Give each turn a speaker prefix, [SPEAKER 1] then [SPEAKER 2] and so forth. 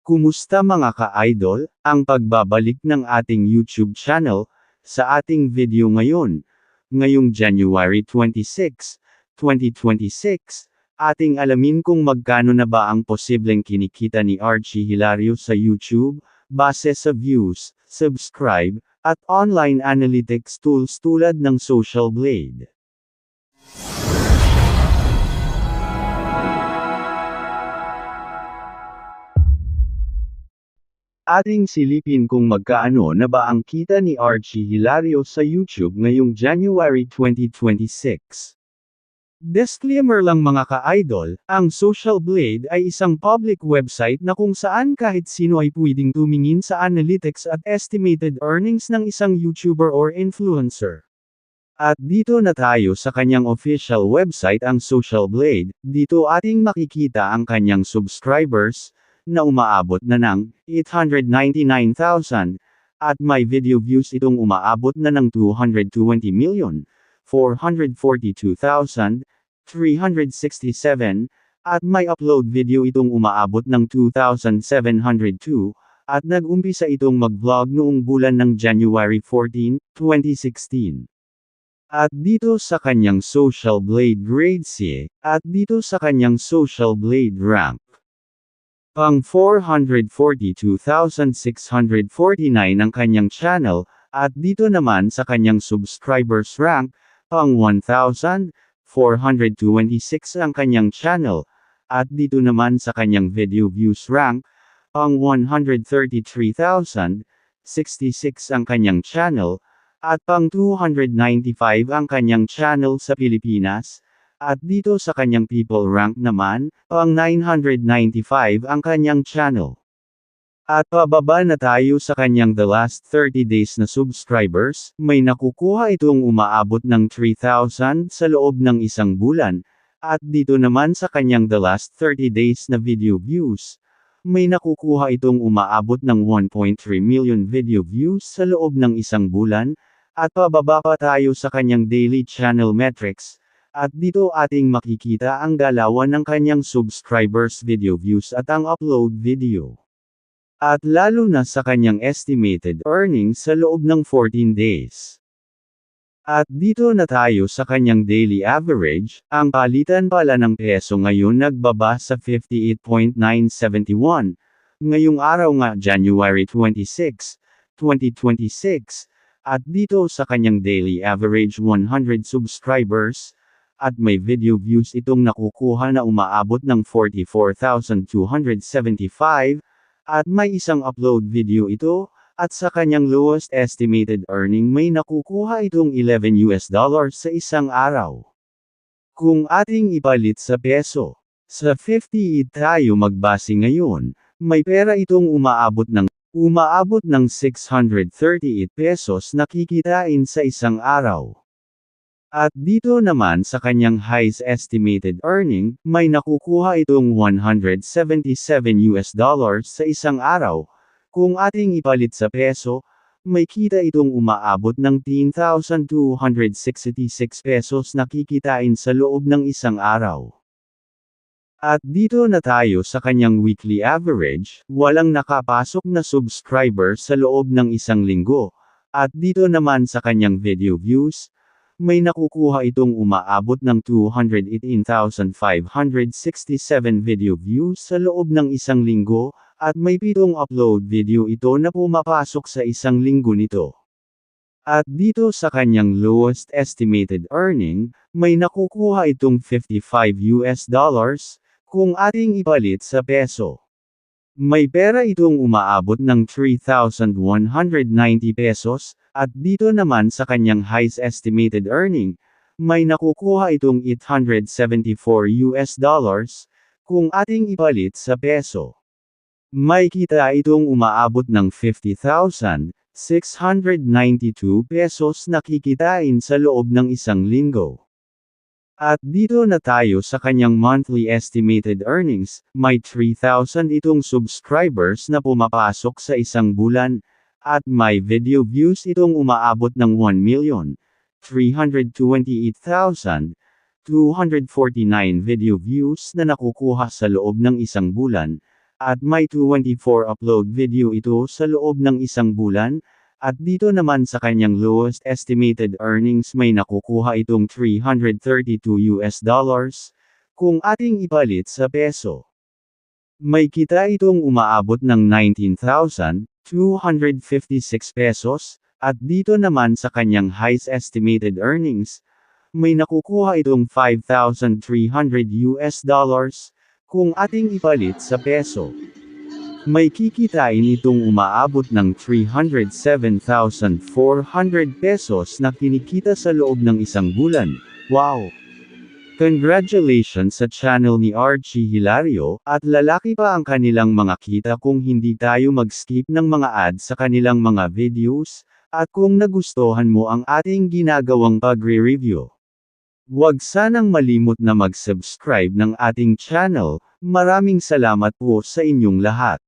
[SPEAKER 1] Kumusta mga ka-idol, ang pagbabalik ng ating YouTube channel, sa ating video ngayon. Ngayong January 26, 2026, ating alamin kung magkano na ba ang posibleng kinikita ni Archie Hilario sa YouTube, base sa views, subscribe, at online analytics tools tulad ng Social Blade. Ating silipin kung magkaano na ba ang kita ni Archie Hilario sa YouTube ngayong January 2026. Disclaimer lang mga ka-idol, ang Social Blade ay isang public website na kung saan kahit sino ay pwedeng tumingin sa analytics at estimated earnings ng isang YouTuber or influencer. At dito na tayo sa kanyang official website ang Social Blade, dito ating makikita ang kanyang subscribers, na umaabot na ng 899,000, at may video views itong umaabot na ng 220,442,367, at may upload video itong umaabot ng 2,702, at nag-umpisa itong mag-vlog noong bulan ng January 14, 2016. At dito sa kanyang Social Blade Grade C, at dito sa kanyang Social Blade Rank, pang 442,649 ang kanyang channel, at dito naman sa kanyang subscribers rank, pang 1,426 ang kanyang channel, at dito naman sa kanyang video views rank, pang 133,066 ang kanyang channel, at pang 295 ang kanyang channel sa Pilipinas. At dito sa kanyang people rank naman, pang 995 ang kanyang channel. At pababa na tayo sa kanyang the last 30 days na subscribers, may nakukuha itong umaabot ng 3,000 sa loob ng isang bulan, at dito naman sa kanyang the last 30 days na video views, may nakukuha itong umaabot ng 1.3 million video views sa loob ng isang bulan, at pababa pa tayo sa kanyang daily channel metrics. At dito ating makikita ang galawan ng kanyang subscribers video views at ang upload video. At lalo na sa kanyang estimated earnings sa loob ng 14 days. At dito na tayo sa kanyang daily average, ang palitan pala ng peso ngayon nagbaba sa 58.971, ngayong araw nga January 26, 2026, at dito sa kanyang daily average 100 subscribers, at may video views itong nakukuha na umaabot ng 44,275, at may isang upload video ito, at sa kanyang lowest estimated earning may nakukuha itong $11 sa isang araw. Kung ating ipalit sa peso, sa 58 tayo magbase ngayon, may pera itong umaabot ng 638 pesos na kikitain sa isang araw. At dito naman sa kanyang highest estimated earning, may nakukuha itong $177 sa isang araw. Kung ating ipalit sa peso, may kita itong umaabot ng 10,266 pesos na kikitain sa loob ng isang araw. At dito na tayo sa kanyang weekly average, walang nakapasok na subscriber sa loob ng isang linggo. At dito naman sa kanyang video views, may nakukuha itong umaabot ng 218,567 video views sa loob ng isang linggo, at may 7 upload video ito na pumapasok sa isang linggo nito. At dito sa kanyang lowest estimated earning, may nakukuha itong $55 kung ating ipalit sa peso. May pera itong umaabot ng 3,190 pesos, at dito naman sa kanyang highest estimated earning, may nakukuha itong $874 kung ating ipalit sa peso. May kita itong umaabot ng 50,692 pesos na kikitain sa loob ng isang linggo. At dito na tayo sa kanyang monthly estimated earnings, may 3,000 itong subscribers na pumapasok sa isang bulan, at may video views itong umaabot ng 1,328,249 video views na nakukuha sa loob ng isang bulan, at may 24 upload video ito sa loob ng isang bulan, at dito naman sa kanyang lowest estimated earnings may nakukuha itong $332 kung ating ipalit sa peso. May kita itong umaabot ng 19,256 pesos, at dito naman sa kanyang highest estimated earnings, may nakukuha itong $5,300 kung ating ipalit sa peso. May kikitain itong umaabot ng 307,400 pesos na kinikita sa loob ng isang bulan. Wow! Congratulations sa channel ni Archie Hilario, at lalaki pa ang kanilang mga kita kung hindi tayo mag-skip ng mga ads sa kanilang mga videos, at kung nagustuhan mo ang ating ginagawang pagre-review. Huwag sanang malimot na mag-subscribe ng ating channel. Maraming salamat po sa inyong lahat.